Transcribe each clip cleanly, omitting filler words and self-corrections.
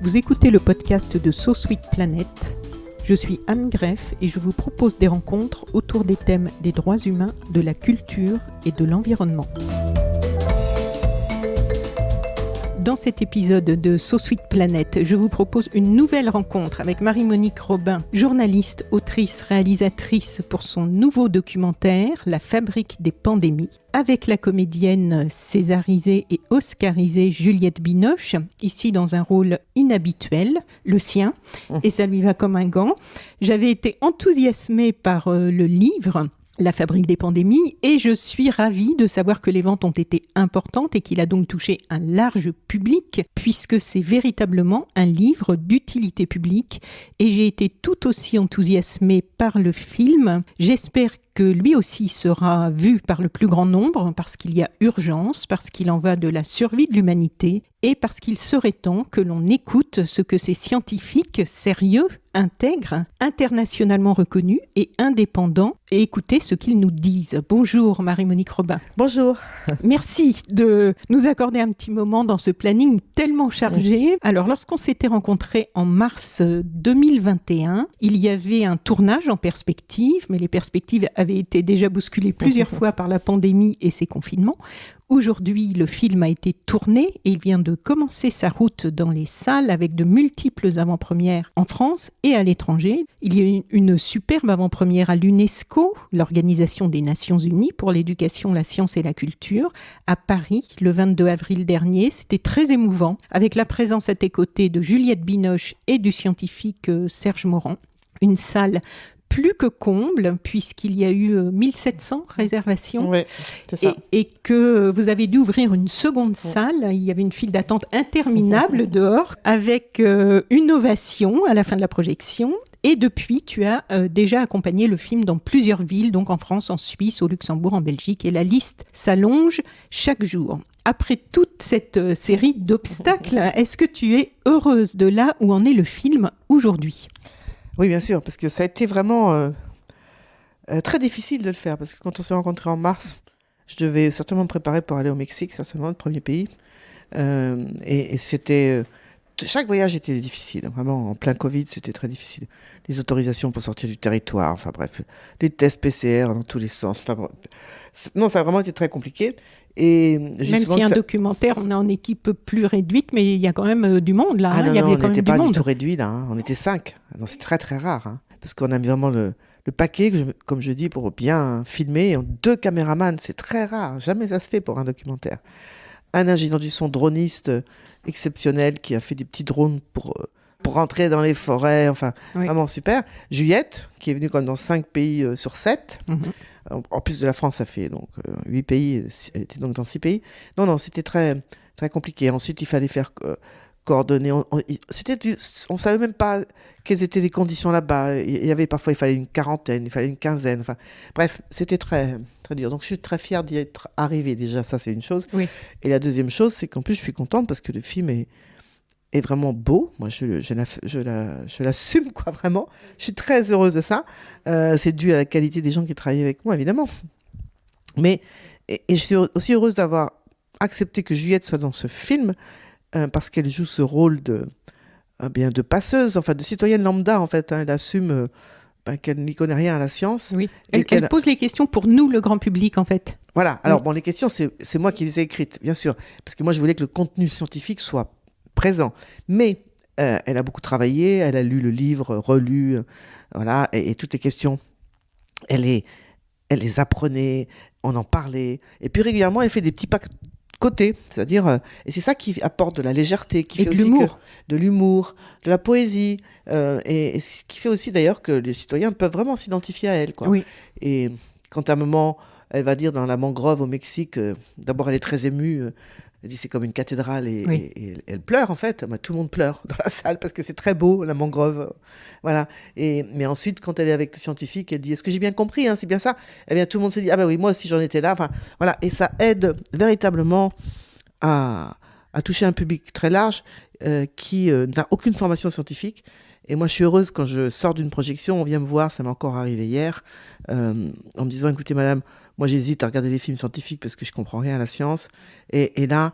Vous écoutez le podcast de So Sweet Planet. Je suis Anne Greff et je vous propose des rencontres autour des thèmes des droits humains, de la culture et de l'environnement. Dans cet épisode de So Sweet Planet, je vous propose une nouvelle rencontre avec Marie-Monique Robin, journaliste, autrice, réalisatrice pour son nouveau documentaire « La fabrique des pandémies », avec la comédienne césarisée et oscarisée Juliette Binoche, ici dans un rôle inhabituel, le sien, et ça lui va comme un gant. J'avais été enthousiasmée par le livre La fabrique des pandémies, et je suis ravie de savoir que les ventes ont été importantes et qu'il a donc touché un large public, puisque c'est véritablement un livre d'utilité publique, et j'ai été tout aussi enthousiasmée par le film. J'espère que lui aussi sera vu par le plus grand nombre, parce qu'il y a urgence, parce qu'il en va de la survie de l'humanité, et parce qu'il serait temps que l'on écoute ce que ces scientifiques sérieux, intègres, internationalement reconnus et indépendants, et écouter ce qu'ils nous disent. Bonjour Marie-Monique Robin. Bonjour. Merci de nous accorder un petit moment dans ce planning tellement chargé. Alors, lorsqu'on s'était rencontrés en mars 2021, il y avait un tournage en perspective, mais les perspectives avaient été déjà bousculées plusieurs fois par la pandémie et ses confinements. Aujourd'hui, le film a été tourné et il vient de commencer sa route dans les salles avec de multiples avant-premières en France et à l'étranger. Il y a eu une superbe avant-première à l'UNESCO, l'Organisation des Nations Unies pour l'éducation, la science et la culture, à Paris le 22 avril dernier. C'était très émouvant, avec la présence à tes côtés de Juliette Binoche et du scientifique Serge Morand. Une salle plus que comble, puisqu'il y a eu 1700 réservations. Oui, c'est ça. Et que vous avez dû ouvrir une seconde salle. Il y avait une file d'attente interminable dehors, avec une ovation à la fin de la projection. Et depuis, tu as déjà accompagné le film dans plusieurs villes, donc en France, en Suisse, au Luxembourg, en Belgique. Et la liste s'allonge chaque jour. Après toute cette série d'obstacles, est-ce que tu es heureuse de là où en est le film aujourd'hui ? Oui, bien sûr, parce que ça a été vraiment très difficile de le faire, parce que quand on s'est rencontrés en mars, je devais certainement me préparer pour aller au Mexique, certainement le premier pays, et c'était... chaque voyage était difficile, vraiment, en plein Covid, c'était très difficile. Les autorisations pour sortir du territoire, enfin bref, les tests PCR dans tous les sens, enfin bref. Non, ça a vraiment été très compliqué. Et même si un documentaire, on est en équipe plus réduite, mais il y a quand même du monde là. Ah non, il y avait on n'était pas du tout réduit là, on était 5. Non, c'est très très rare, parce qu'on a mis vraiment le paquet, comme je dis, pour bien filmer. 2 caméramans, c'est très rare, jamais ça se fait pour un documentaire. Un ingénieur du son droniste exceptionnel qui a fait des petits drones pour rentrer dans les forêts, enfin vraiment super. Juliette, qui est venue comme dans 5 pays sur 7. En plus de la France, ça fait donc 8 pays, elle était donc dans 6 pays. Non, c'était très, très compliqué. Ensuite, il fallait faire coordonner. On savait même pas quelles étaient les conditions là-bas. Parfois, il fallait une quarantaine, il fallait une quinzaine. Enfin, bref, c'était très, très dur. Donc, je suis très fière d'y être arrivée. Déjà, ça, c'est une chose. Oui. Et la deuxième chose, c'est qu'en plus, je suis contente parce que le film est vraiment beau. Moi, je l'assume, quoi, vraiment. Je suis très heureuse de ça. C'est dû à la qualité des gens qui travaillent avec moi, évidemment. Mais, et je suis aussi heureuse d'avoir accepté que Juliette soit dans ce film, parce qu'elle joue ce rôle de passeuse, enfin, de citoyenne lambda, en fait. Elle assume qu'elle n'y connaît rien à la science. Oui. Elle pose les questions pour nous, le grand public, en fait. Voilà. Alors, les questions, c'est moi qui les ai écrites, bien sûr. Parce que moi, je voulais que le contenu scientifique soit présent. Mais elle a beaucoup travaillé, elle a lu le livre, relu, voilà, et toutes les questions, elle les apprenait, on en parlait. Et puis régulièrement, elle fait des petits pas de côté, c'est-à-dire, et c'est ça qui apporte de la légèreté, qui fait aussi de l'humour, de la poésie, et ce qui fait aussi d'ailleurs que les citoyens peuvent vraiment s'identifier à elle, quoi. Oui. Et quand à un moment, elle va dire dans la mangrove au Mexique, d'abord elle est très émue, elle dit c'est comme une cathédrale et elle pleure en fait. Tout le monde pleure dans la salle parce que c'est très beau, la mangrove. Voilà. Mais ensuite, quand elle est avec le scientifique, elle dit est-ce que j'ai bien compris, c'est bien ça? Eh bien, tout le monde se dit ah ben oui, moi aussi j'en étais là. Enfin, voilà. Et ça aide véritablement à toucher un public très large qui n'a aucune formation scientifique. Et moi, je suis heureuse quand je sors d'une projection, on vient me voir, ça m'est encore arrivé hier, en me disant écoutez madame, moi j'hésite à regarder les films scientifiques parce que je comprends rien à la science. Et là,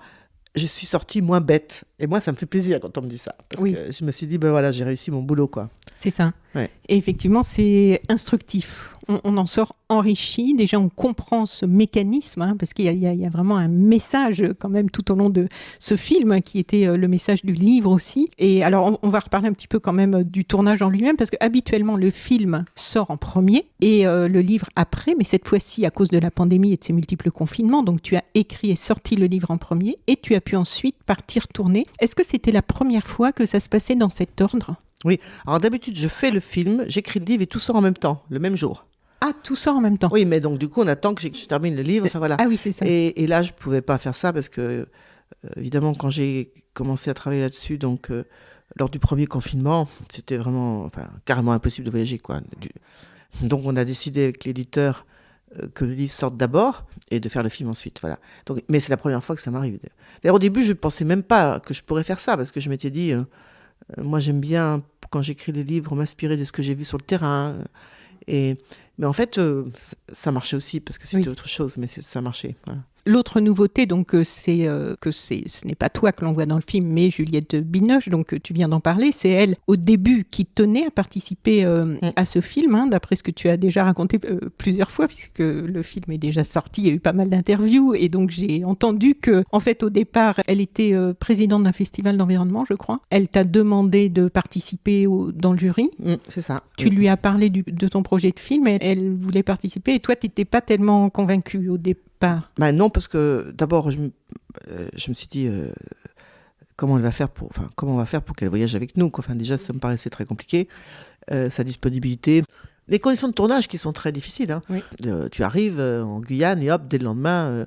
je suis sortie moins bête. Et moi, ça me fait plaisir quand on me dit ça. Parce que je me suis dit, ben voilà, j'ai réussi mon boulot, quoi. C'est ça. Ouais. Et effectivement, c'est instructif. On en sort enrichi. Déjà, on comprend ce mécanisme, parce qu'il y a vraiment un message quand même tout au long de ce film, qui était le message du livre aussi. Et alors, on va reparler un petit peu quand même du tournage en lui-même, parce qu'habituellement, le film sort en premier et le livre après. Mais cette fois-ci, à cause de la pandémie et de ses multiples confinements, donc tu as écrit et sorti le livre en premier et tu as pu ensuite partir tourner. Est-ce que c'était la première fois que ça se passait dans cet ordre ? Oui. Alors d'habitude, je fais le film, j'écris le livre et tout sort en même temps, le même jour. Ah, tout sort en même temps. Oui, mais donc du coup, on attend que je termine le livre. Enfin, voilà. Ah oui, c'est ça. Et là, je ne pouvais pas faire ça parce que, évidemment, quand j'ai commencé à travailler là-dessus, donc lors du premier confinement, c'était vraiment, carrément impossible de voyager, quoi. Donc, on a décidé avec l'éditeur que le livre sorte d'abord et de faire le film ensuite. Voilà. Donc, mais c'est la première fois que ça m'arrive. D'ailleurs, au début, je ne pensais même pas que je pourrais faire ça parce que je m'étais dit, moi, j'aime bien, quand j'écris les livres, m'inspirer de ce que j'ai vu sur le terrain. Mais en fait, ça marchait aussi parce que c'était autre chose, mais ça marchait. Voilà. L'autre nouveauté, donc, c'est que ce n'est pas toi que l'on voit dans le film, mais Juliette Binoche, donc tu viens d'en parler. C'est elle, au début, qui tenait à participer à ce film, d'après ce que tu as déjà raconté plusieurs fois, puisque le film est déjà sorti, il y a eu pas mal d'interviews, et donc j'ai entendu que, en fait, au départ, elle était présidente d'un festival d'environnement, je crois. Elle t'a demandé de participer dans le jury. C'est ça. Tu lui as parlé de ton projet de film, et elle voulait participer, et toi, tu n'étais pas tellement convaincue au départ. Non, parce que d'abord, je me suis dit comment on va faire pour qu'elle voyage avec nous. Enfin, déjà, ça me paraissait très compliqué. Sa disponibilité. Les conditions de tournage qui sont très difficiles. Hein. Oui. Tu arrives en Guyane et hop, dès le lendemain,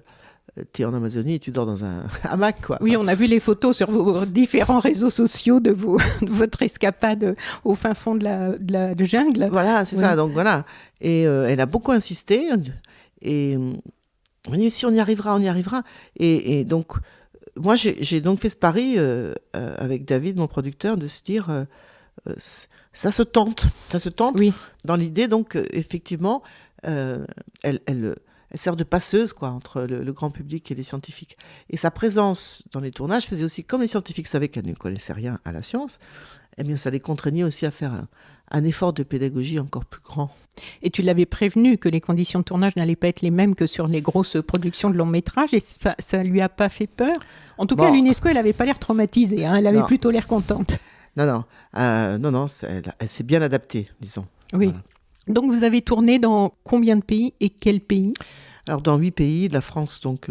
tu es en Amazonie et tu dors dans un hamac, quoi. Oui, on a vu les photos sur vos différents réseaux sociaux de votre escapade au fin fond de la jungle. Voilà, c'est ça. Donc voilà. Et elle a beaucoup insisté. Et on m'a dit, si on y arrivera, on y arrivera. Et donc, moi, j'ai donc fait ce pari avec David, mon producteur, de se dire, ça se tente. Oui. Dans l'idée, donc, effectivement, elle sert de passeuse, quoi, entre le grand public et les scientifiques. Et sa présence dans les tournages faisait aussi, comme les scientifiques savaient qu'elle ne connaissait rien à la science, eh bien, ça les contraignait aussi à faire un effort de pédagogie encore plus grand. Et tu l'avais prévenu que les conditions de tournage n'allaient pas être les mêmes que sur les grosses productions de long métrage, et ça lui a pas fait peur. En tout cas, l'UNESCO, elle avait pas l'air traumatisée, elle avait plutôt l'air contente. Non, elle s'est bien adaptée, disons. Oui. Voilà. Donc vous avez tourné dans combien de pays et quels pays ? Alors dans 8 pays, la France donc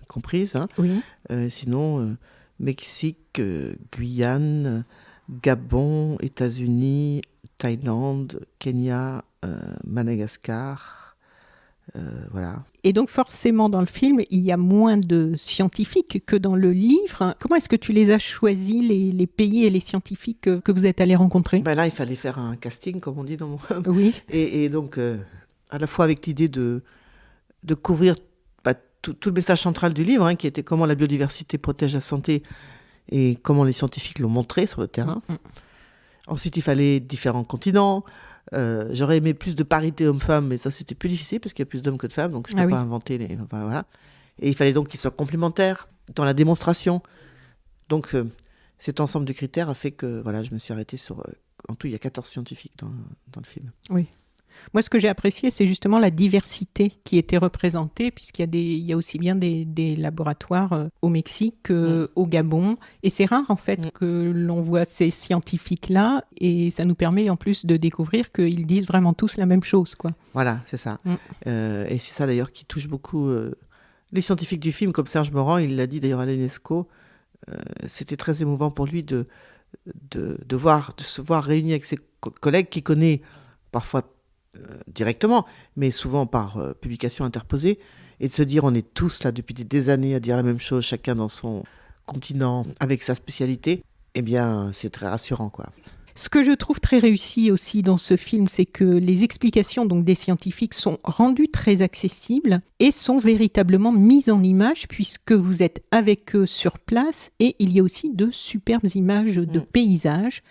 comprise. Hein. Oui. Sinon, Mexique, Guyane, Gabon, États-Unis, Thaïlande, Kenya, Madagascar, voilà. Et donc forcément dans le film, il y a moins de scientifiques que dans le livre. Comment est-ce que tu les as choisis, les pays et les scientifiques que vous êtes allés rencontrer ? Là, il fallait faire un casting, comme on dit dans mon... Oui. Et donc, à la fois avec l'idée de couvrir tout le message central du livre, qui était comment la biodiversité protège la santé et comment les scientifiques l'ont montré sur le terrain. Ensuite, il fallait différents continents. J'aurais aimé plus de parité homme-femme, mais ça, c'était plus difficile parce qu'il y a plus d'hommes que de femmes, donc je n'ai pas inventé les... Enfin, voilà. Et il fallait donc qu'ils soient complémentaires dans la démonstration. Donc, cet ensemble de critères a fait que je me suis arrêtée sur... en tout, il y a 14 scientifiques dans le film. Oui. Moi, ce que j'ai apprécié, c'est justement la diversité qui était représentée, puisqu'il y a aussi bien des laboratoires au Mexique qu'au Gabon. Et c'est rare, en fait, que l'on voit ces scientifiques-là. Et ça nous permet, en plus, de découvrir qu'ils disent vraiment tous la même chose, quoi. Voilà, c'est ça. Et c'est ça, d'ailleurs, qui touche beaucoup les scientifiques du film, comme Serge Morand. Il l'a dit, d'ailleurs, à l'UNESCO. C'était très émouvant pour lui de se voir réuni avec ses collègues qu'il connaît parfois directement, mais souvent par publication interposée, et de se dire on est tous là depuis des années à dire la même chose, chacun dans son continent, avec sa spécialité, eh bien c'est très rassurant, quoi. Ce que je trouve très réussi aussi dans ce film, c'est que les explications donc, des scientifiques sont rendues très accessibles et sont véritablement mises en image puisque vous êtes avec eux sur place et il y a aussi de superbes images de paysages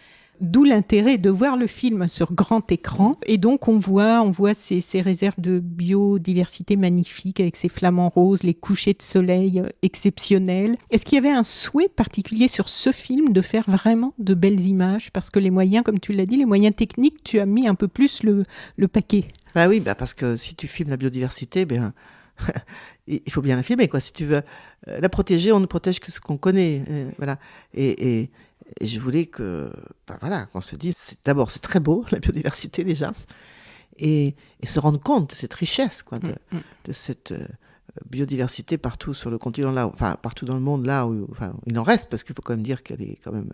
D'où l'intérêt de voir le film sur grand écran. Et donc, on voit ces réserves de biodiversité magnifiques avec ces flamants roses, les couchers de soleil exceptionnels. Est-ce qu'il y avait un souhait particulier sur ce film de faire vraiment de belles images? Parce que les moyens, comme tu l'as dit, les moyens techniques, tu as mis un peu plus le paquet. Bah oui, parce que si tu filmes la biodiversité, il faut bien la filmer, quoi. Si tu veux la protéger, on ne protège que ce qu'on connaît. Voilà. Et je voulais qu'on se dise, d'abord, c'est très beau, la biodiversité déjà, et se rendre compte de cette richesse, quoi, de cette biodiversité partout sur le continent, là, enfin, partout dans le monde, là où il en reste, parce qu'il faut quand même dire qu'elle est quand même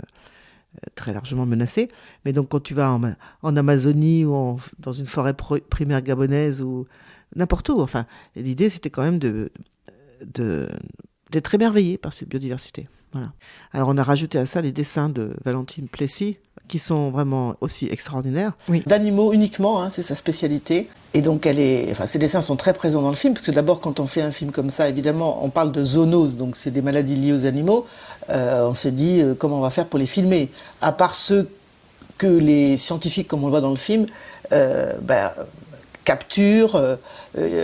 très largement menacée. Mais donc, quand tu vas en Amazonie ou dans une forêt primaire gabonaise ou n'importe où, enfin, l'idée, c'était quand même d'être émerveillé par cette biodiversité. Voilà. Alors on a rajouté à ça les dessins de Valentine Plessy, qui sont vraiment aussi extraordinaires. Oui. D'animaux uniquement, c'est sa spécialité. Et donc ces dessins sont très présents dans le film, parce que d'abord quand on fait un film comme ça, évidemment on parle de zoonoses, donc c'est des maladies liées aux animaux. On se dit comment on va faire pour les filmer, à part ceux que les scientifiques, comme on le voit dans le film, capturent,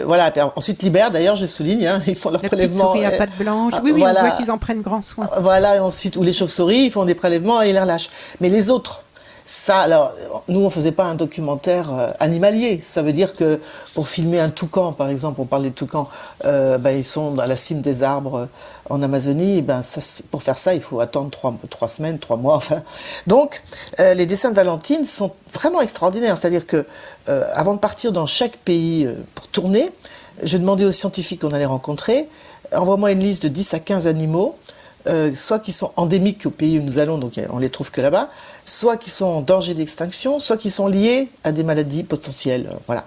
voilà. Ensuite libèrent, d'ailleurs je souligne, ils font leur prélèvement. La petite souris à pattes blanches, oui, voilà. On voit qu'ils en prennent grand soin. Voilà, et ensuite, ou les chauves-souris, ils font des prélèvements et ils les relâchent. Mais les autres, ça, alors, nous on faisait pas un documentaire animalier, ça veut dire que pour filmer un toucan, par exemple, on parlait de toucans, ils sont à la cime des arbres en Amazonie, pour faire ça, il faut attendre 3 semaines, 3 mois, enfin. Donc, les dessins de Valentine sont vraiment extraordinaires, c'est-à-dire que avant de partir dans chaque pays pour tourner, je demandais aux scientifiques qu'on allait rencontrer, envoie-moi une liste de 10 à 15 animaux, soit qui sont endémiques au pays où nous allons, donc on les trouve que là-bas, soit qui sont en danger d'extinction, soit qui sont liés à des maladies potentielles, voilà.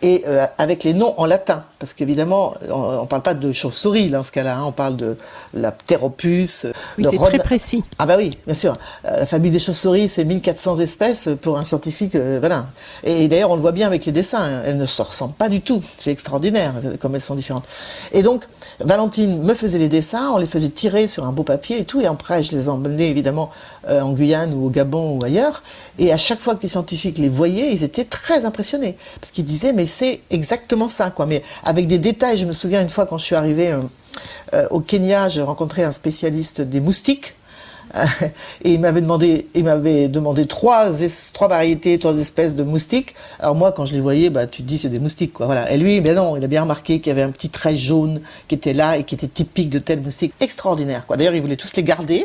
Et avec les noms en latin, parce qu'évidemment, on ne parle pas de chauve-souris dans ce cas-là, on parle de la pteropus, oui, c'est très précis. Ah bah oui, bien sûr. La famille des chauves-souris, c'est 1400 espèces pour un scientifique, voilà. Et d'ailleurs, on le voit bien avec les dessins, elles ne se ressemblent pas du tout. C'est extraordinaire comme elles sont différentes. Et donc, Valentine me faisait les dessins, on les faisait tirer sur un beau papier et tout, et après, je les emmenais évidemment en Guyane ou au Gabon ou ailleurs. Et à chaque fois que les scientifiques les voyaient, ils étaient très impressionnés, parce qu'ils disaient, mais c'est exactement ça, quoi. Mais avec des détails, je me souviens une fois quand je suis arrivée au Kenya, j'ai rencontré un spécialiste des moustiques, et il m'avait demandé 3 variétés, 3 espèces de moustiques. Alors moi, quand je les voyais, tu te dis c'est des moustiques, quoi. Voilà. Et lui, non, il a bien remarqué qu'il y avait un petit trait jaune qui était là et qui était typique de tel moustique. Extraordinaire, quoi. D'ailleurs, il voulait tous les garder.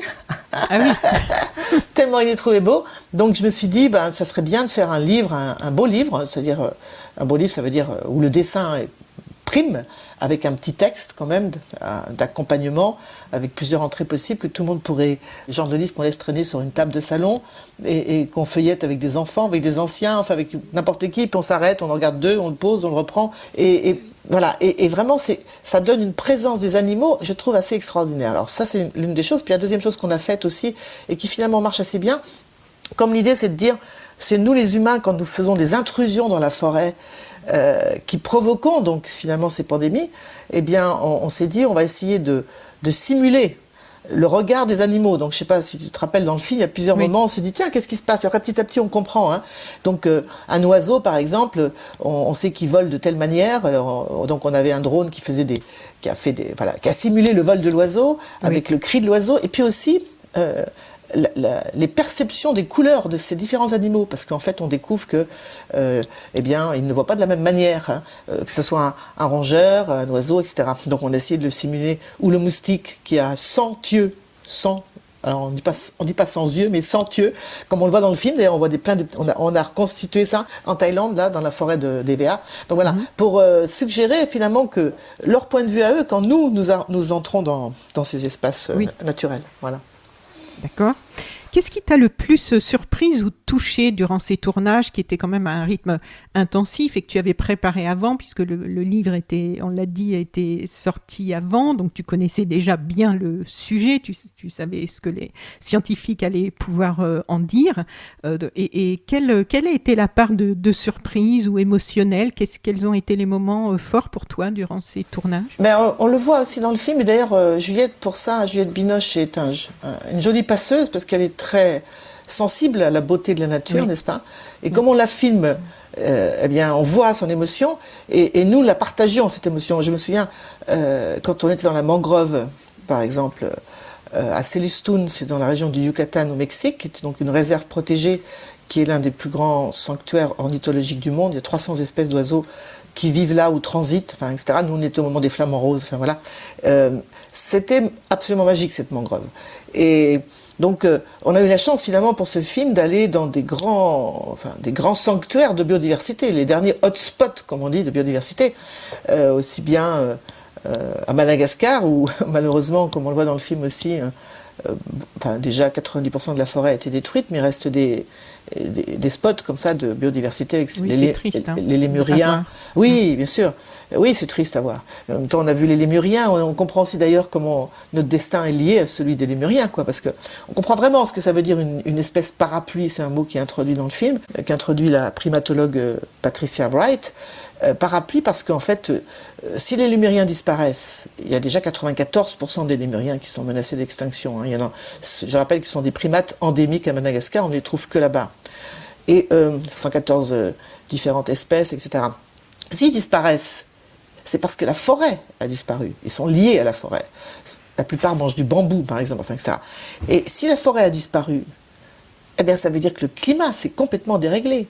Ah oui. Tellement il les trouvait beaux. Donc je me suis dit, ça serait bien de faire un livre, un beau livre, c'est-à-dire un beau livre, ça veut dire où le dessin prime, avec un petit texte quand même d'accompagnement, avec plusieurs entrées possibles, que tout le monde pourrait, le genre de livre qu'on laisse traîner sur une table de salon et qu'on feuillette avec des enfants, avec des anciens, enfin avec n'importe qui, puis on s'arrête, on en regarde 2, on le pose, on le reprend, et voilà, et vraiment ça donne une présence des animaux, je trouve, assez extraordinaire. Alors ça, c'est l'une des choses. Puis la deuxième chose qu'on a faite aussi, et qui finalement marche assez bien, comme l'idée c'est de dire, c'est nous les humains, quand nous faisons des intrusions dans la forêt, qui provoquons donc finalement ces pandémies, eh bien on s'est dit on va essayer de simuler le regard des animaux. Donc je ne sais pas si tu te rappelles, dans le film, il y a plusieurs moments, on s'est dit tiens, qu'est-ce qui se passe? Puis après petit à petit on comprend. Donc un oiseau par exemple, on sait qu'il vole de telle manière. Alors, donc on avait un drone qui a simulé le vol de l'oiseau avec le cri de l'oiseau, et puis aussi les perceptions des couleurs de ces différents animaux, parce qu'en fait on découvre que ils ne voient pas de la même manière, que ce soit un rongeur, un oiseau, etc. Donc on a essayé de le simuler, ou le moustique qui a 100 yeux, alors on dit pas 100 yeux, mais 100 yeux, comme on le voit dans le film. D'ailleurs on voit on a reconstitué ça en Thaïlande, là dans la forêt d'EVA. Donc voilà, pour suggérer finalement que leur point de vue à eux, quand nous entrons dans ces espaces naturels, voilà. D'accord. Qu'est-ce qui t'a le plus surprise ou touchée durant ces tournages, qui étaient quand même à un rythme intensif et que tu avais préparé avant, puisque le livre était, on l'a dit, a été sorti avant, donc tu connaissais déjà bien le sujet, tu savais ce que les scientifiques allaient pouvoir en dire. Et quelle a été la part de surprise ou émotionnelle? Quels ont été les moments forts pour toi durant ces tournages? Mais on le voit aussi dans le film, et d'ailleurs Juliette Binoche est une jolie passeuse, parce qu'elle est très sensible à la beauté de la nature, n'est-ce pas? Et comme on la filme, eh bien, on voit son émotion et nous la partageons, cette émotion. Je me souviens, quand on était dans la mangrove, par exemple, à Celestún, c'est dans la région du Yucatan au Mexique, qui est donc une réserve protégée qui est l'un des plus grands sanctuaires ornithologiques du monde. Il y a 300 espèces d'oiseaux qui vivent là ou transitent, enfin, etc. Nous, on était au moment des flamants roses, enfin voilà. C'était absolument magique, cette mangrove. Et donc, on a eu la chance, finalement, pour ce film, d'aller dans des grands sanctuaires de biodiversité, les derniers hotspots, comme on dit, de biodiversité, aussi bien à Madagascar, où, malheureusement, comme on le voit dans le film aussi, déjà 90% de la forêt a été détruite, mais il reste des spots comme ça de biodiversité avec les lémuriens. Oui, bien sûr. Oui, c'est triste à voir. En même temps, on a vu les lémuriens, on comprend aussi d'ailleurs comment notre destin est lié à celui des lémuriens, quoi, parce que on comprend vraiment ce que ça veut dire une espèce parapluie, c'est un mot qui est introduit dans le film, qu'introduit la primatologue Patricia Wright. Parapluie parce qu'en fait, si les lémuriens disparaissent, il y a déjà 94% des lémuriens qui sont menacés d'extinction. Il y en a, je rappelle qu'ils sont des primates endémiques à Madagascar, on ne les trouve que là-bas. Et 114 différentes espèces, etc. S'ils disparaissent, c'est parce que la forêt a disparu. Ils sont liés à la forêt. La plupart mangent du bambou, par exemple, enfin, etc. Et si la forêt a disparu, eh bien, ça veut dire que le climat s'est complètement déréglé,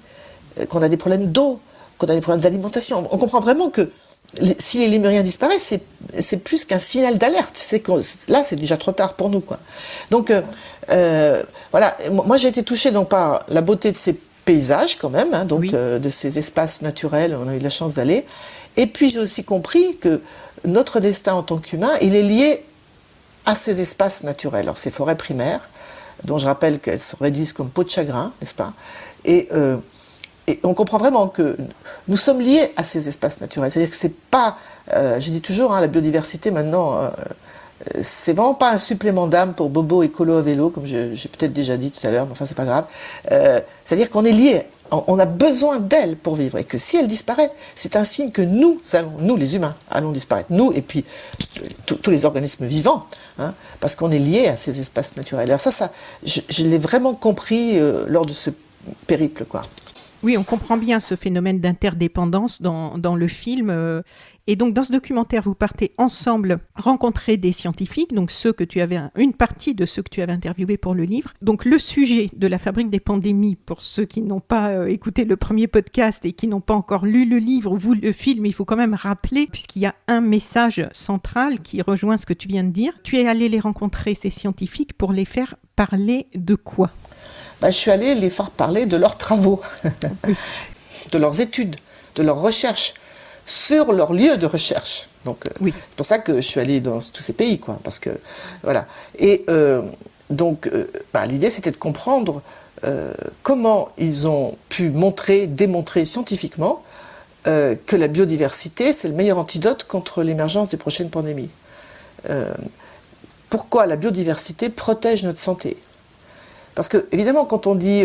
qu'on a des problèmes d'eau, qu'on a des problèmes d'alimentation. On comprend vraiment que si les lémuriens disparaissent, c'est plus qu'un signal d'alerte. Là, c'est déjà trop tard pour nous, quoi. Donc, voilà. Moi, j'ai été touchée donc, par la beauté de ces paysages, quand même, hein, donc, de ces espaces naturels. On a eu la chance d'aller. Et puis, j'ai aussi compris que notre destin en tant qu'humain, il est lié à ces espaces naturels. Alors, ces forêts primaires, dont je rappelle qu'elles se réduisent comme peau de chagrin, n'est-ce pas? Et on comprend vraiment que nous sommes liés à ces espaces naturels. C'est-à-dire que c'est pas, je dis toujours, hein, la biodiversité maintenant, c'est vraiment pas un supplément d'âme pour Bobo écolo à vélo, comme j'ai peut-être déjà dit tout à l'heure, mais enfin c'est pas grave. C'est-à-dire qu'on est liés, on a besoin d'elle pour vivre, et que si elle disparaît, c'est un signe que nous les humains, allons disparaître. Nous, et puis tous les organismes vivants, hein, parce qu'on est liés à ces espaces naturels. Alors ça je l'ai vraiment compris lors de ce périple, quoi. Oui, on comprend bien ce phénomène d'interdépendance dans le film. Et donc, dans ce documentaire, vous partez ensemble rencontrer des scientifiques, donc une partie de ceux que tu avais interviewés pour le livre. Donc, le sujet de la fabrique des pandémies, pour ceux qui n'ont pas écouté le premier podcast et qui n'ont pas encore lu le livre ou vu le film, il faut quand même rappeler, puisqu'il y a un message central qui rejoint ce que tu viens de dire. Tu es allé les rencontrer, ces scientifiques, pour les faire parler de quoi ? Je suis allée les faire parler de leurs travaux, de leurs études, de leurs recherches, sur leur lieu de recherche. Donc, c'est pour ça que je suis allée dans tous ces pays, quoi, parce que, voilà. Et l'idée, c'était de comprendre comment ils ont pu démontrer scientifiquement que la biodiversité, c'est le meilleur antidote contre l'émergence des prochaines pandémies. Pourquoi la biodiversité protège notre santé ? Parce que, évidemment, quand on dit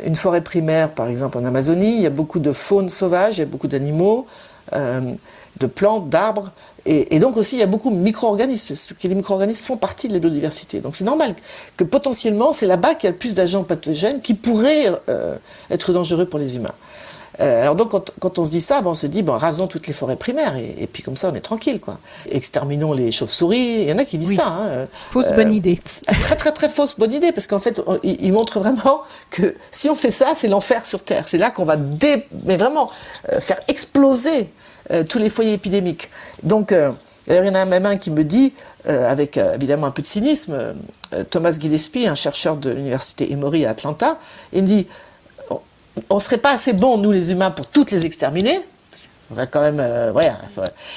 une forêt primaire, par exemple en Amazonie, il y a beaucoup de faune sauvage, il y a beaucoup d'animaux, de plantes, d'arbres, et donc aussi il y a beaucoup de micro-organismes, parce que les micro-organismes font partie de la biodiversité. Donc c'est normal que potentiellement, c'est là-bas qu'il y a le plus d'agents pathogènes qui pourraient être dangereux pour les humains. Alors donc quand on se dit ça, on se dit rasons toutes les forêts primaires et puis comme ça on est tranquille, quoi. Exterminons les chauves-souris. Il y en a qui disent ça. Hein. Fausse bonne idée. Très très très fausse bonne idée, parce qu'en fait ils montrent vraiment que si on fait ça, c'est l'enfer sur Terre. C'est là qu'on va faire exploser tous les foyers épidémiques. Donc d'ailleurs, il y en a même un qui me dit, avec évidemment un peu de cynisme, Thomas Gillespie, un chercheur de l'université Emory à Atlanta, il me dit: on ne serait pas assez bons, nous les humains, pour toutes les exterminer. On va quand même,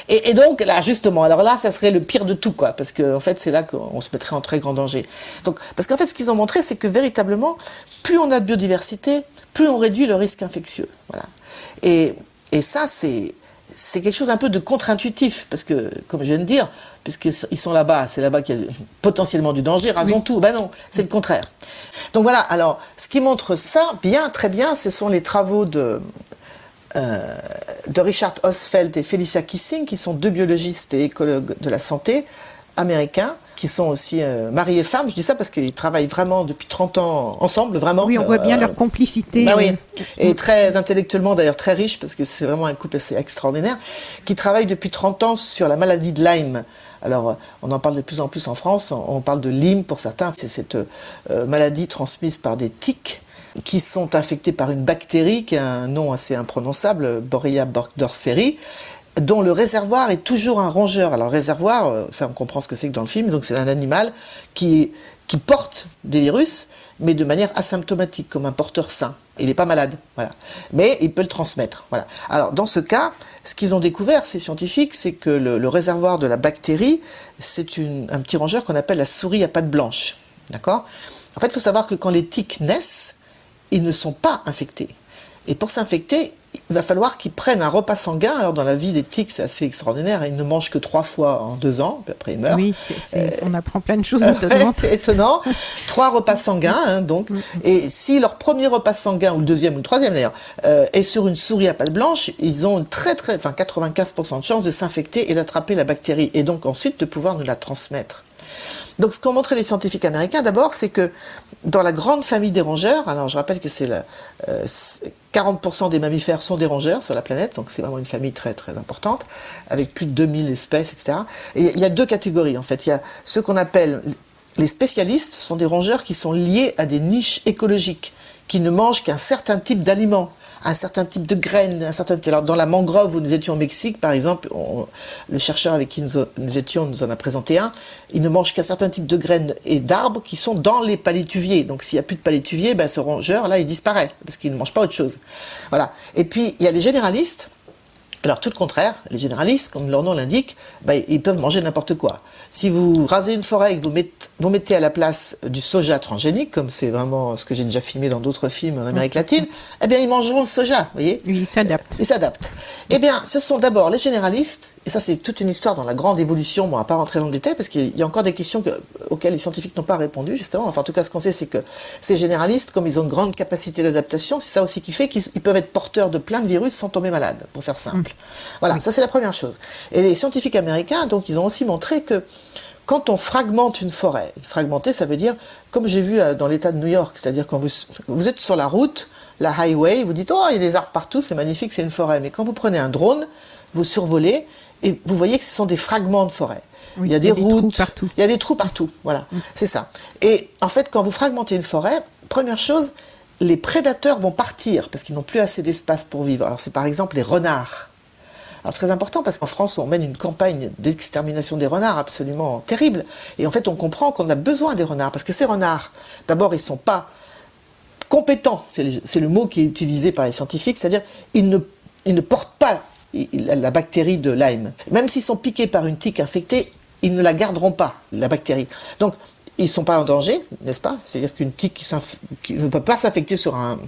et donc là, justement, alors là, ça serait le pire de tout, quoi, parce qu'en fait, c'est là qu'on se mettrait en très grand danger. Donc, parce qu'en fait, ce qu'ils ont montré, c'est que véritablement, plus on a de biodiversité, plus on réduit le risque infectieux. Voilà. Et ça, c'est quelque chose un peu de contre-intuitif, parce que, comme je viens de dire, puisqu'ils sont là-bas, c'est là-bas qu'il y a potentiellement du danger, rasons tout. Non, c'est le contraire. Donc voilà, alors, ce qui montre ça, très bien, ce sont les travaux de Richard Osfeld et Felicia Kissing, qui sont deux biologistes et écologues de la santé, américains qui sont aussi mari et femme. Je dis ça parce qu'ils travaillent vraiment depuis 30 ans ensemble, vraiment. Oui, on voit bien leur complicité. Bah oui, et très intellectuellement d'ailleurs très riche, parce que c'est vraiment un couple assez extraordinaire, qui travaille depuis 30 ans sur la maladie de Lyme. Alors, on en parle de plus en plus en France, on parle de Lyme pour certains, c'est cette maladie transmise par des tiques qui sont infectés par une bactérie qui a un nom assez imprononçable, Borrelia burgdorferi, dont le réservoir est toujours un rongeur. Alors le réservoir, ça on comprend ce que c'est que dans le film, donc c'est un animal qui porte des virus, mais de manière asymptomatique, comme un porteur sain. Il n'est pas malade, voilà. Mais il peut le transmettre, voilà. Alors dans ce cas, ce qu'ils ont découvert, ces scientifiques, c'est que le réservoir de la bactérie, c'est un petit rongeur qu'on appelle la souris à pattes blanches, d'accord ? En fait, il faut savoir que quand les tiques naissent, ils ne sont pas infectés. Et pour s'infecter, il va falloir qu'ils prennent un repas sanguin. Alors dans la vie des tiques, c'est assez extraordinaire. Ils ne mangent que 3 fois en 2 ans, puis après ils meurent. Oui, on apprend plein de choses étonnantes. C'est étonnant. 3 repas sanguins, hein, donc. Et si leur premier repas sanguin, ou le deuxième, ou le troisième d'ailleurs, est sur une souris à pattes blanches, ils ont une 95% de chance de s'infecter et d'attraper la bactérie. Et donc ensuite de pouvoir nous la transmettre. Donc ce qu'ont montré les scientifiques américains d'abord, c'est que dans la grande famille des rongeurs, alors je rappelle que c'est 40% des mammifères sont des rongeurs sur la planète, donc c'est vraiment une famille très très importante, avec plus de 2000 espèces, etc. Et il y a 2 catégories en fait. Il y a ceux qu'on appelle les spécialistes, ce sont des rongeurs qui sont liés à des niches écologiques, qui ne mangent qu'un certain type d'aliments, un certain type de graines, alors dans la mangrove où nous étions au Mexique, par exemple, le chercheur avec qui nous étions nous en a présenté un, il ne mange qu'un certain type de graines et d'arbres qui sont dans les palétuviers. Donc s'il n'y a plus de palétuviers, ben, ce rongeur-là, il disparaît, parce qu'il ne mange pas autre chose. Voilà. Et puis, il y a les généralistes. Alors tout le contraire, les généralistes, comme leur nom l'indique, ben, ils peuvent manger n'importe quoi. Si vous rasez une forêt et que vous mettez à la place du soja transgénique, comme c'est vraiment ce que j'ai déjà filmé dans d'autres films en Amérique latine, eh bien ils mangeront le soja, vous voyez ? Oui, ils s'adaptent. Ils s'adaptent. Eh bien, ce sont d'abord les généralistes, et ça c'est toute une histoire dans la grande évolution, bon, on ne va pas rentrer dans le détail, parce qu'il y a encore des questions auxquelles les scientifiques n'ont pas répondu, justement. Enfin, en tout cas, ce qu'on sait, c'est que ces généralistes, comme ils ont une grande capacité d'adaptation, c'est ça aussi qui fait qu'ils peuvent être porteurs de plein de virus sans tomber malade, pour faire simple. Voilà, ça c'est la première chose. Et les scientifiques américains, donc, ils ont aussi montré que quand on fragmente une forêt, fragmenter, ça veut dire, comme j'ai vu dans l'État de New York, c'est-à-dire quand vous êtes sur la route, la highway, vous dites « Oh, il y a des arbres partout, c'est magnifique, c'est une forêt ». Mais quand vous prenez un drone, vous survolez et vous voyez que ce sont des fragments de forêt. Oui, il y a des routes, trous partout. Il y a des trous partout, voilà, c'est ça. Et en fait, quand vous fragmentez une forêt, première chose, les prédateurs vont partir parce qu'ils n'ont plus assez d'espace pour vivre. Alors c'est par exemple les renards. Alors c'est très important parce qu'en France, on mène une campagne d'extermination des renards absolument terrible. Et en fait, on comprend qu'on a besoin des renards. Parce que ces renards, d'abord, ils ne sont pas compétents. C'est le mot qui est utilisé par les scientifiques. C'est-à-dire, ils ne portent pas la bactérie de Lyme. Même s'ils sont piqués par une tique infectée, ils ne la garderont pas, la bactérie. Donc, ils ne sont pas en danger, n'est-ce pas ? C'est-à-dire qu'une tique qui ne peut pas s'infecter sur un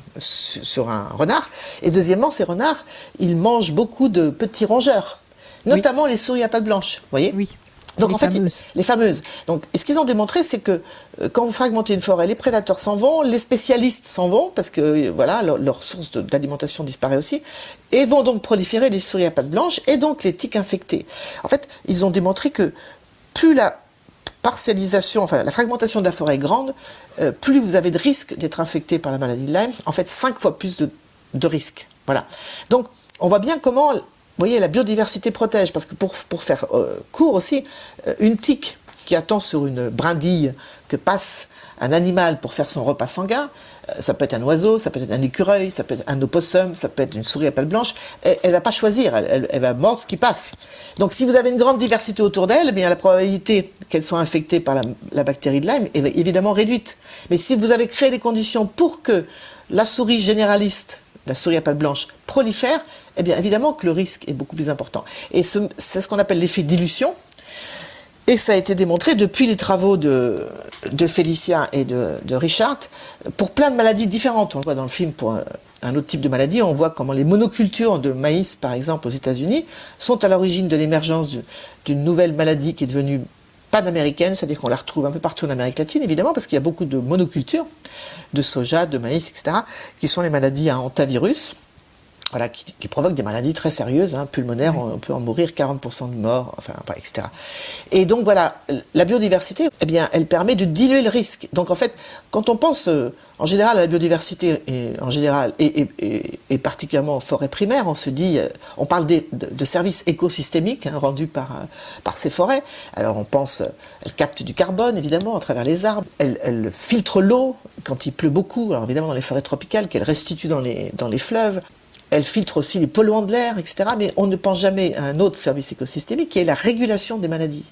renard. Et deuxièmement, ces renards, ils mangent beaucoup de petits rongeurs, notamment les souris à pattes blanches, vous voyez ? Oui. Donc les en fait, fameuses. les fameuses. Donc, et ce qu'ils ont démontré, c'est que quand vous fragmentez une forêt, les prédateurs s'en vont, les spécialistes s'en vont, parce que voilà, leur source d'alimentation disparaît aussi, et vont donc proliférer les souris à pattes blanches, et donc les tiques infectées. En fait, ils ont démontré que plus la parcellisation, enfin la fragmentation de la forêt est grande, plus vous avez de risques d'être infecté par la maladie de Lyme, en fait 5 fois plus de risques. Voilà. Donc on voit bien comment, vous voyez, la biodiversité protège, parce que pour faire court aussi, une tique qui attend sur une brindille que passe un animal pour faire son repas sanguin, ça peut être un oiseau, ça peut être un écureuil, ça peut être un opossum, ça peut être une souris à pattes blanches, elle ne va pas choisir, elle va mordre ce qui passe. Donc si vous avez une grande diversité autour d'elle, eh bien la probabilité qu'elle soit infectée par la bactérie de Lyme est évidemment réduite. Mais si vous avez créé des conditions pour que la souris généraliste, la souris à pattes blanches, prolifère, eh bien évidemment que le risque est beaucoup plus important. Et c'est ce qu'on appelle l'effet dilution. Et ça a été démontré depuis les travaux de Félicia et de Richard pour plein de maladies différentes. On le voit dans le film pour un autre type de maladie. On voit comment les monocultures de maïs, par exemple, aux États-Unis, sont à l'origine de l'émergence d'une nouvelle maladie qui est devenue panaméricaine, c'est-à-dire qu'on la retrouve un peu partout en Amérique latine, évidemment, parce qu'il y a beaucoup de monocultures, de soja, de maïs, etc., qui sont les maladies à hantavirus. voilà, qui provoquent des maladies très sérieuses, pulmonaires, on peut en mourir, 40% de morts, etc. Et donc voilà, la biodiversité, eh bien, elle permet de diluer le risque. Donc en fait, quand on pense en général à la biodiversité, et particulièrement aux forêts primaires, on se dit, on parle de services écosystémiques rendus par ces forêts. Alors on pense, elles captent du carbone évidemment à travers les arbres, elles filtrent l'eau quand il pleut beaucoup, alors évidemment dans les forêts tropicales, qu'elles restituent dans les fleuves. Elle filtre aussi les polluants de l'air, etc. Mais on ne pense jamais à un autre service écosystémique qui est la régulation des maladies.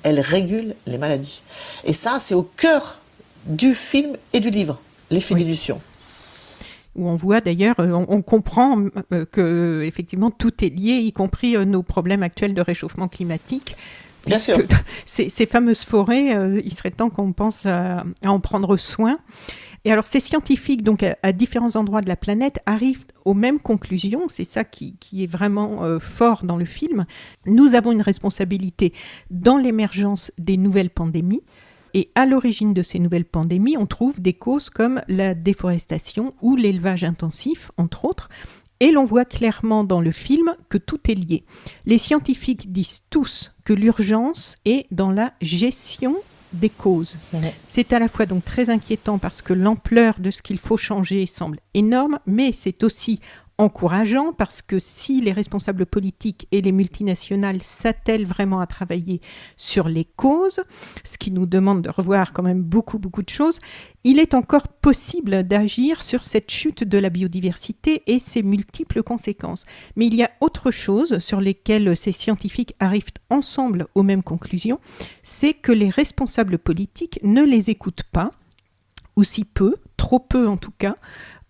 Elle régule les maladies. Et ça, c'est au cœur du film et du livre, l'effet dilution. Où on voit d'ailleurs, on comprend que effectivement tout est lié, y compris nos problèmes actuels de réchauffement climatique. Bien sûr. Ces fameuses forêts, il serait temps qu'on pense à en prendre soin. Et alors, ces scientifiques, donc à différents endroits de la planète, arrivent aux mêmes conclusions. C'est ça qui est vraiment fort dans le film. Nous avons une responsabilité dans l'émergence des nouvelles pandémies. Et à l'origine de ces nouvelles pandémies, on trouve des causes comme la déforestation ou l'élevage intensif, entre autres. Et l'on voit clairement dans le film que tout est lié. Les scientifiques disent tous que l'urgence est dans la gestion des causes. C'est à la fois donc très inquiétant parce que l'ampleur de ce qu'il faut changer semble énorme, mais c'est aussi encourageant parce que si les responsables politiques et les multinationales s'attellent vraiment à travailler sur les causes, ce qui nous demande de revoir quand même beaucoup de choses, il est encore possible d'agir sur cette chute de la biodiversité et ses multiples conséquences. Mais il y a autre chose sur lesquelles ces scientifiques arrivent ensemble aux mêmes conclusions, c'est que les responsables politiques ne les écoutent pas, ou si peu, trop peu en tout cas.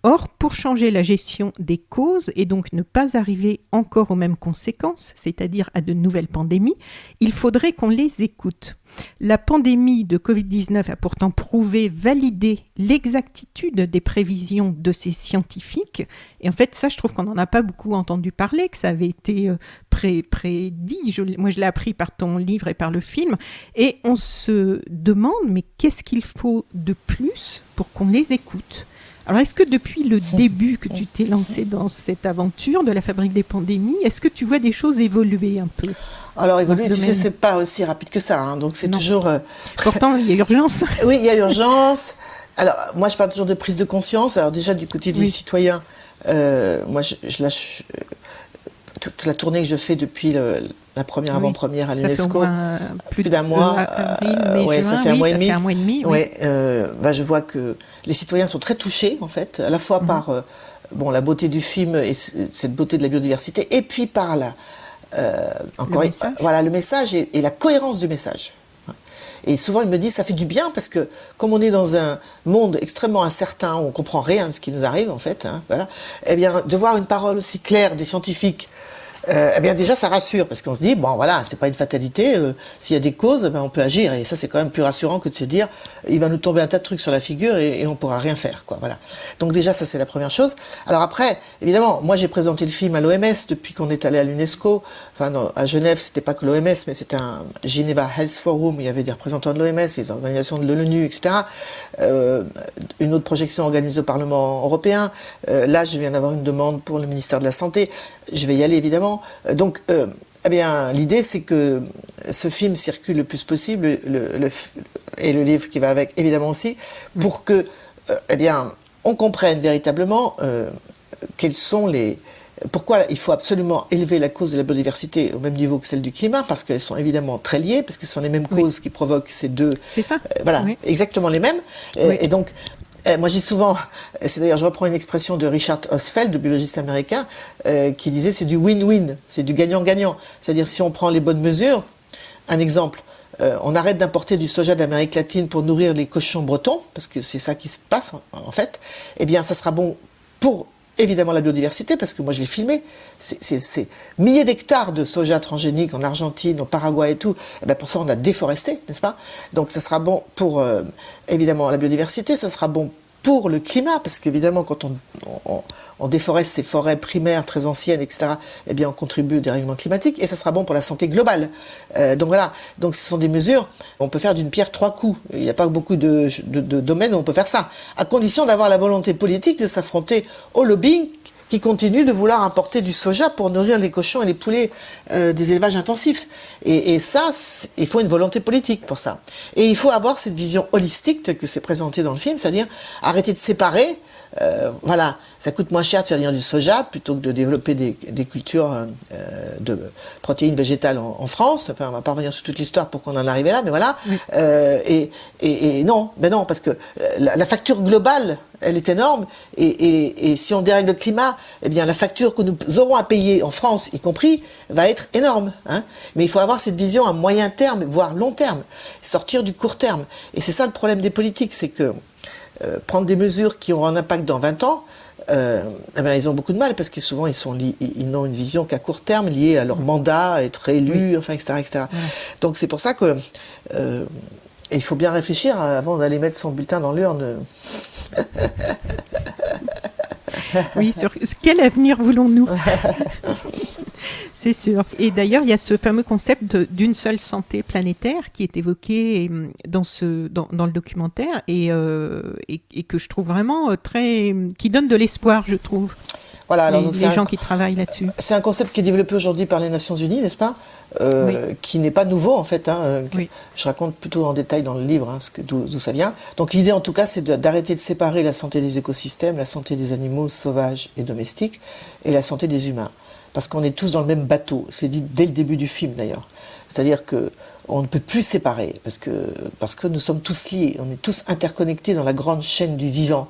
Or, pour changer la gestion des causes et donc ne pas arriver encore aux mêmes conséquences, c'est-à-dire à de nouvelles pandémies, il faudrait qu'on les écoute. La pandémie de Covid-19 a pourtant prouvé, validé l'exactitude des prévisions de ces scientifiques. Et en fait, ça, je trouve qu'on n'en a pas beaucoup entendu parler, que ça avait été prédit. Moi, je l'ai appris par ton livre et par le film. Et on se demande, mais qu'est-ce qu'il faut de plus pour qu'on les écoute ? Alors, est-ce que depuis le début que tu t'es lancé dans cette aventure de la fabrique des pandémies, est-ce que tu vois des choses évoluer un peu ? Alors, évoluer, tu sais, c'est pas aussi rapide que ça, donc c'est toujours... Pourtant, il y a urgence. Oui, il y a urgence. Alors, moi, je parle toujours de prise de conscience. Alors, déjà, du côté des citoyens, moi, je lâche... toute la tournée que je fais depuis la première avant-première à l'UNESCO, plus d'un mois, ça fait un mois et demi. Je vois que les citoyens sont très touchés, en fait, à la fois par la beauté du film et cette beauté de la biodiversité, et puis par le message et la cohérence du message. Et souvent, ils me disent, ça fait du bien parce que, comme on est dans un monde extrêmement incertain, où on ne comprend rien de ce qui nous arrive, en fait, eh bien, de voir une parole aussi claire des scientifiques, déjà, ça rassure, parce qu'on se dit, c'est pas une fatalité, s'il y a des causes, on peut agir, et ça, c'est quand même plus rassurant que de se dire, il va nous tomber un tas de trucs sur la figure et on pourra rien faire, voilà. Donc déjà, ça, c'est la première chose. Alors après, évidemment, moi, j'ai présenté le film à l'OMS depuis qu'on est allé à l'UNESCO. À Genève, c'était pas que l'OMS, mais c'était un Geneva Health Forum, où il y avait des représentants de l'OMS, les organisations de l'ONU, etc. Une autre projection organisée au Parlement européen. Là, je viens d'avoir une demande pour le ministère de la Santé. Je vais y aller, évidemment. Donc, l'idée, c'est que ce film circule le plus possible, et le livre qui va avec, évidemment aussi, pour que, on comprenne véritablement pourquoi il faut absolument élever la cause de la biodiversité au même niveau que celle du climat, parce qu'elles sont évidemment très liées, parce que ce sont les mêmes causes qui provoquent ces deux... C'est ça. Exactement les mêmes. Et donc, moi, je dis souvent, c'est d'ailleurs, je reprends une expression de Richard Osfeld, le biologiste américain, qui disait c'est du win-win, c'est du gagnant-gagnant. C'est-à-dire, si on prend les bonnes mesures, un exemple, on arrête d'importer du soja d'Amérique latine pour nourrir les cochons bretons, parce que c'est ça qui se passe, en fait, eh bien, ça sera bon pour, évidemment, la biodiversité, parce que moi, je l'ai filmé, c'est milliers d'hectares de soja transgénique en Argentine, au Paraguay et tout, pour ça, on a déforesté, n'est-ce pas ? Donc, ça sera bon pour, évidemment, la biodiversité, ça sera bon pour le climat, parce qu'évidemment, quand on déforeste ces forêts primaires très anciennes, etc., eh bien, on contribue au dérèglement climatique, et ça sera bon pour la santé globale. Donc voilà, donc ce sont des mesures, on peut faire d'une pierre trois coups. Il n'y a pas beaucoup de domaines où on peut faire ça, à condition d'avoir la volonté politique de s'affronter au lobbying qui continuent de vouloir importer du soja pour nourrir les cochons et les poulets des élevages intensifs. Et ça, il faut une volonté politique pour ça. Et il faut avoir cette vision holistique telle que c'est présenté dans le film, c'est-à-dire arrêter de séparer. Voilà, ça coûte moins cher de faire venir du soja plutôt que de développer des cultures de protéines végétales en France. Enfin, on va pas revenir sur toute l'histoire pour qu'on en arrive là, mais voilà. Oui. Et non, ben non, parce que la facture globale, elle est énorme. Et si on dérègle le climat, eh bien, la facture que nous aurons à payer en France, y compris, va être énorme. Hein. Mais il faut avoir cette vision à moyen terme, voire long terme, sortir du court terme. Et c'est ça le problème des politiques, c'est que prendre des mesures qui auront un impact dans 20 ans, eh ben, ils ont beaucoup de mal parce que souvent ils n'ont une vision qu'à court terme liée à leur mandat, à être élu, enfin, etc. etc. Ouais. Donc c'est pour ça que il faut bien réfléchir avant d'aller mettre son bulletin dans l'urne. Oui, sur quel avenir voulons-nous? C'est sûr. Et d'ailleurs, il y a ce fameux concept d'une seule santé planétaire qui est évoqué dans le documentaire et que je trouve vraiment qui donne de l'espoir, je trouve. Voilà, alors les gens qui travaillent là-dessus. C'est un concept qui est développé aujourd'hui par les Nations Unies, n'est-ce pas? Oui. Qui n'est pas nouveau en fait. Hein, oui. Je raconte plutôt en détail dans le livre hein, d'où ça vient. Donc l'idée en tout cas, c'est d'arrêter de séparer la santé des écosystèmes, la santé des animaux sauvages et domestiques, et la santé des humains. Parce qu'on est tous dans le même bateau. C'est dit dès le début du film d'ailleurs. C'est-à-dire qu'on ne peut plus séparer parce que nous sommes tous liés. On est tous interconnectés dans la grande chaîne du vivant.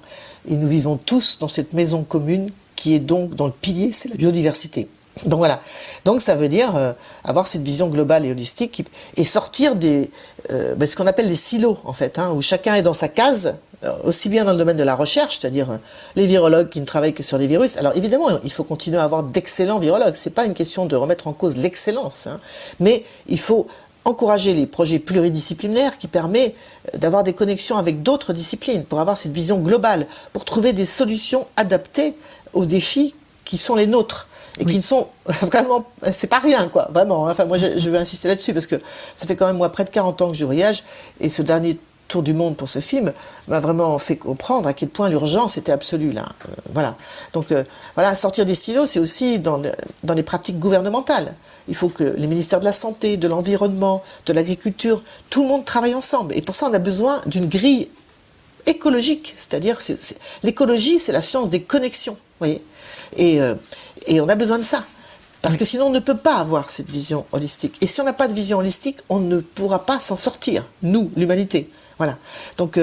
Et nous vivons tous dans cette maison commune qui est donc dans le pilier, c'est la biodiversité. Donc voilà. Donc ça veut dire avoir cette vision globale et holistique et sortir ce qu'on appelle les silos en fait, hein, où chacun est dans sa case, aussi bien dans le domaine de la recherche, c'est-à-dire les virologues qui ne travaillent que sur les virus. Alors évidemment, il faut continuer à avoir d'excellents virologues. C'est pas une question de remettre en cause l'excellence, hein, mais il faut encourager les projets pluridisciplinaires qui permettent d'avoir des connexions avec d'autres disciplines pour avoir cette vision globale, pour trouver des solutions adaptées aux défis qui sont les nôtres et qui ne sont vraiment, c'est pas rien quoi, vraiment. Enfin moi je veux insister là-dessus parce que ça fait quand même moi près de 40 ans que je voyage et ce dernier tour du monde pour ce film m'a vraiment fait comprendre à quel point l'urgence était absolue là. Voilà. Donc voilà, sortir des silos, c'est aussi dans les pratiques gouvernementales. Il faut que les ministères de la Santé, de l'Environnement, de l'Agriculture, tout le monde travaille ensemble. Et pour ça, on a besoin d'une grille écologique. C'est-à-dire, l'écologie, c'est la science des connexions. Vous voyez ? Et on a besoin de ça. Parce que sinon, on ne peut pas avoir cette vision holistique. Et si on n'a pas de vision holistique, on ne pourra pas s'en sortir, nous, l'humanité. Voilà. Donc,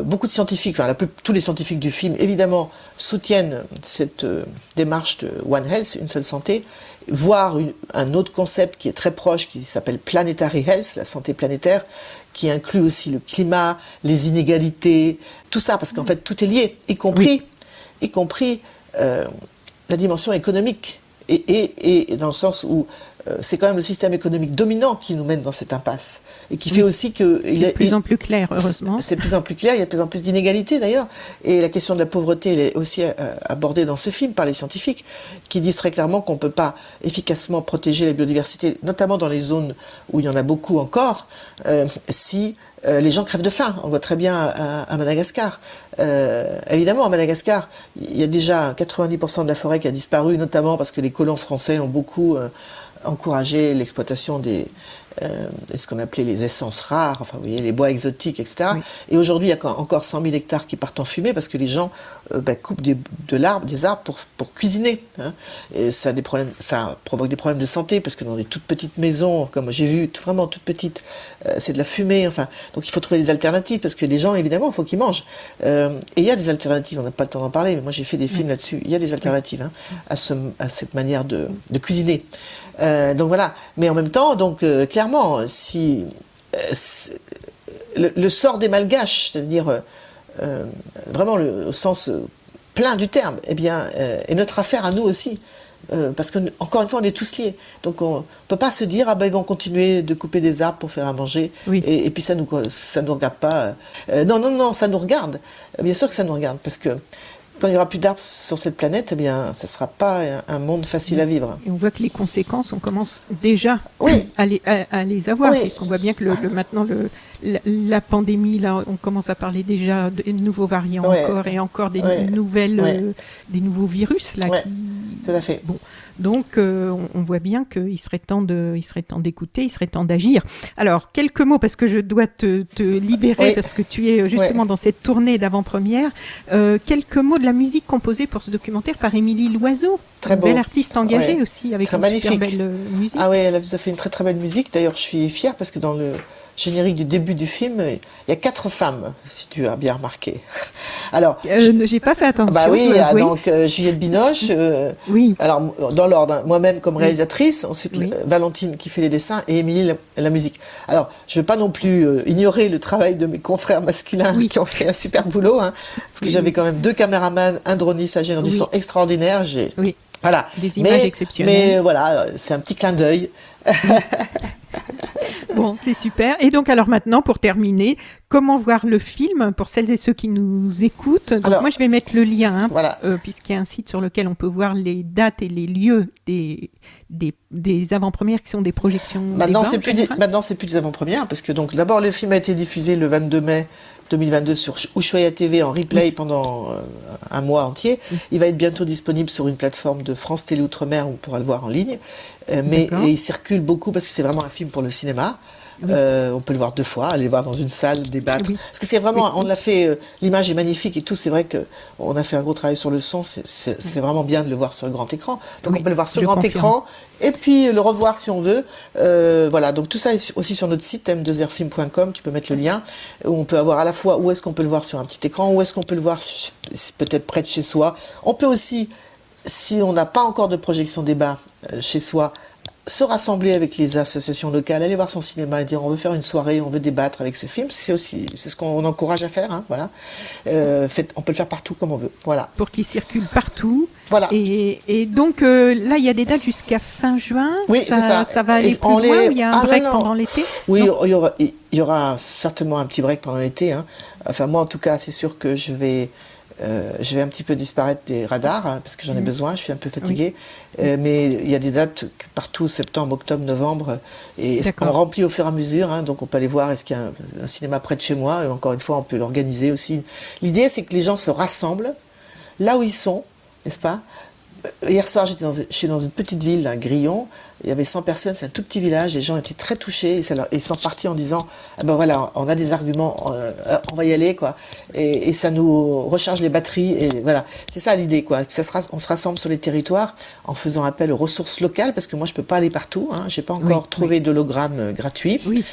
beaucoup de scientifiques, enfin, tous les scientifiques du film, évidemment, soutiennent cette démarche de One Health, une seule santé, voire un autre concept qui est très proche, qui s'appelle Planetary Health, la santé planétaire, qui inclut aussi le climat, les inégalités, tout ça, parce qu'en fait, tout est lié, y compris la dimension économique. Et dans le sens où c'est quand même le système économique dominant qui nous mène dans cette impasse. Et qui fait aussi que... C'est de plus en plus clair, heureusement. C'est de plus en plus clair, il y a de plus en plus d'inégalités d'ailleurs. Et la question de la pauvreté, elle est aussi abordée dans ce film par les scientifiques, qui disent très clairement qu'on ne peut pas efficacement protéger la biodiversité, notamment dans les zones où il y en a beaucoup encore, si les gens crèvent de faim. On voit très bien à Madagascar. Évidemment, à Madagascar, il y a déjà 90% de la forêt qui a disparu, notamment parce que les colons français ont beaucoup encouragé l'exploitation ce qu'on appelait les essences rares, enfin vous voyez, les bois exotiques, etc. Oui. Et aujourd'hui, il y a encore 100 000 hectares qui partent en fumée parce que les gens coupent des arbres pour cuisiner. Hein. Et ça provoque des problèmes de santé parce que dans des toutes petites maisons, comme j'ai vu, vraiment toutes petites, c'est de la fumée. Enfin, donc il faut trouver des alternatives parce que les gens, évidemment, il faut qu'ils mangent. Et il y a des alternatives, on n'a pas le temps d'en parler, mais moi j'ai fait des films là-dessus. Il y a des alternatives hein, à cette manière de cuisiner. Donc voilà, mais en même temps, donc clairement, si le sort des Malgaches, c'est-à-dire vraiment au sens plein du terme, eh bien, est notre affaire à nous aussi, parce que encore une fois, on est tous liés. Donc on peut pas se dire ils vont continuer de couper des arbres pour faire à manger, et puis ça nous regarde pas. Non, ça nous regarde. Bien sûr que ça nous regarde, parce que quand il n'y aura plus d'arbres sur cette planète, eh bien, ça ne sera pas un monde facile à vivre. Et on voit que les conséquences, on commence déjà Oui. à les avoir, Oui. puisqu'on voit bien que maintenant, la pandémie, là, on commence à parler déjà de nouveaux variants Ouais. encore et encore des Ouais. nouvelles, Ouais. des nouveaux virus là. Ouais. Tout à fait. Bon, donc on voit bien qu'il serait temps d'écouter, il serait temps d'agir. Alors quelques mots parce que je dois te libérer Oui. parce que tu es justement dans cette tournée d'avant-première. Quelques mots de la musique composée pour ce documentaire par Émilie Loiseau, Très une beau. belle artiste engagée Ouais. aussi avec Très une magnifique. super belle musique. Ah oui, elle a fait une très très belle musique. D'ailleurs, je suis fière parce que dans le générique du début du film, il y a 4 femmes, si tu as bien remarqué. Alors, J'ai pas fait attention. bah oui, je dois avouer. donc Juliette Binoche. Oui. Alors, dans l'ordre, hein, moi-même comme réalisatrice, ensuite Oui. Valentine qui fait les dessins et Émilie la musique. Alors, je ne veux pas non plus ignorer le travail de mes confrères masculins Oui. qui ont fait un super boulot, hein, parce que Oui. j'avais quand même 2 caméramans, un droniste, un géant du Oui. son extraordinaire. Oui. Voilà. Des images exceptionnelles. Mais voilà, c'est un petit clin d'œil. Bon, c'est super. Et donc, alors maintenant, pour terminer, comment voir le film pour celles et ceux qui nous écoutent? Donc, Alors, moi, je vais mettre le lien, hein, Voilà. puisqu'il y a un site sur lequel on peut voir les dates et les lieux des avant-premières qui sont des projections. Maintenant, des c'est bancs, plus en général. maintenant, c'est plus des avant-premières, parce que donc d'abord le film a été diffusé le 22 mai 2022 sur Ushuaïa TV en replay pendant un mois entier. Il va être bientôt disponible sur une plateforme de France Télé Outre-mer où on pourra le voir en ligne. Mais D'accord. il circule beaucoup parce que c'est vraiment un film pour le cinéma. On peut le voir 2 fois, aller le voir dans une salle, débattre. Oui. Parce que c'est vraiment, on l'a fait, l'image est magnifique et tout. C'est vrai que on a fait un gros travail sur le son. C'est vraiment bien de le voir sur le grand écran. Donc Oui, on peut le voir sur je grand confirme. écran et puis le revoir si on veut. Voilà, donc tout ça est aussi sur notre site m2rfilm.com. Tu peux mettre le lien où on peut avoir à la fois où est-ce qu'on peut le voir sur un petit écran, où est-ce qu'on peut le voir peut-être près de chez soi. On peut aussi, si on n'a pas encore de projection débat chez soi, se rassembler avec les associations locales, aller voir son cinéma et dire on veut faire une soirée, on veut débattre avec ce film. C'est ce qu'on encourage à faire. Hein, voilà. On peut le faire partout comme on veut. Voilà. Pour qu'il circule partout. Voilà. Et donc, là, il y a des dates jusqu'à fin juin. Oui, c'est ça. Ça va aller Et plus on loin les- ou il y a un Ah, non, break non. pendant l'été? Oui, Non. il y aura certainement un petit break pendant l'été. Hein. Enfin, moi, en tout cas, c'est sûr que je vais un petit peu disparaître des radars, hein, parce que j'en ai besoin, je suis un peu fatiguée. Mais il y a des dates partout, septembre, octobre, novembre, et D'accord. on remplit au fur et à mesure, hein, donc on peut aller voir est-ce qu'il y a un cinéma près de chez moi, et encore une fois, on peut l'organiser aussi. L'idée, c'est que les gens se rassemblent là où ils sont, n'est-ce pas? Hier soir, je suis dans une petite ville, à Grillon. Il y avait 100 personnes, c'est un tout petit village. Les gens étaient très touchés. Et ils sont partis en disant ah ben voilà, on a des arguments, on va y aller, quoi. Et ça nous recharge les batteries. Et voilà, c'est ça l'idée, quoi. On se rassemble sur les territoires en faisant appel aux ressources locales, parce que moi, je peux pas aller partout. Hein. J'ai pas encore trouvé d'hologramme gratuit. Oui.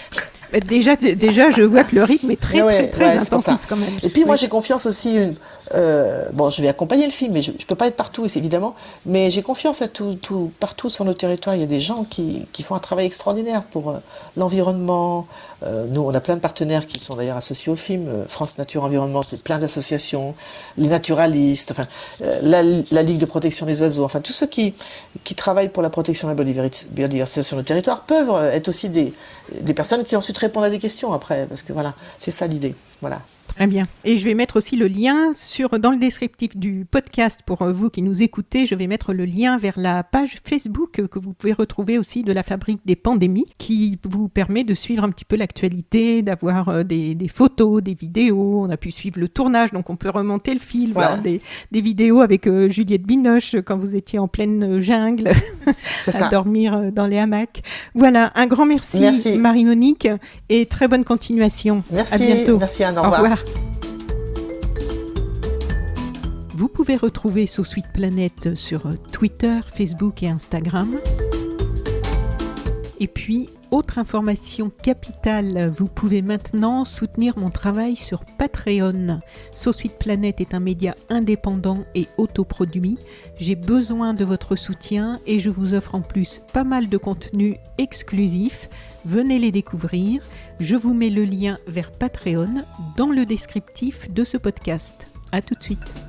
Mais déjà, je vois que le rythme est très Ouais, très c'est pour ça. intensif quand même. Et puis moi Oui. j'ai confiance aussi. Bon, je vais accompagner le film, mais je peux pas être partout évidemment. Mais j'ai confiance à partout sur nos territoires. Il y a des gens qui font un travail extraordinaire pour l'environnement. Nous, on a plein de partenaires qui sont d'ailleurs associés au film. France Nature Environnement, c'est plein d'associations, les naturalistes, enfin la Ligue de protection des oiseaux, enfin tous ceux qui travaillent pour la protection de la biodiversité sur nos territoires peuvent être aussi des personnes qui ensuite répondent à des questions après, parce que voilà, c'est ça l'idée. Voilà. Très bien. Et je vais mettre aussi le lien dans le descriptif du podcast pour vous qui nous écoutez. Je vais mettre le lien vers la page Facebook que vous pouvez retrouver aussi de la Fabrique des Pandémies, qui vous permet de suivre un petit peu l'actualité, d'avoir des photos, des vidéos. On a pu suivre le tournage, donc on peut remonter le fil, Voilà. voir des vidéos avec Juliette Binoche quand vous étiez en pleine jungle C'est à ça. dormir dans les hamacs. Voilà, un grand merci, Merci. Marie-Monique, et très bonne continuation. Merci, À bientôt. merci Anne, au Au revoir. revoir. Vous pouvez retrouver So Sweet Planet sur Twitter, Facebook et Instagram. Et puis, autre information capitale, vous pouvez maintenant soutenir mon travail sur Patreon. So Sweet Planet est un média indépendant et autoproduit. J'ai besoin de votre soutien et je vous offre en plus pas mal de contenus exclusifs. Venez les découvrir. Je vous mets le lien vers Patreon dans le descriptif de ce podcast. À tout de suite.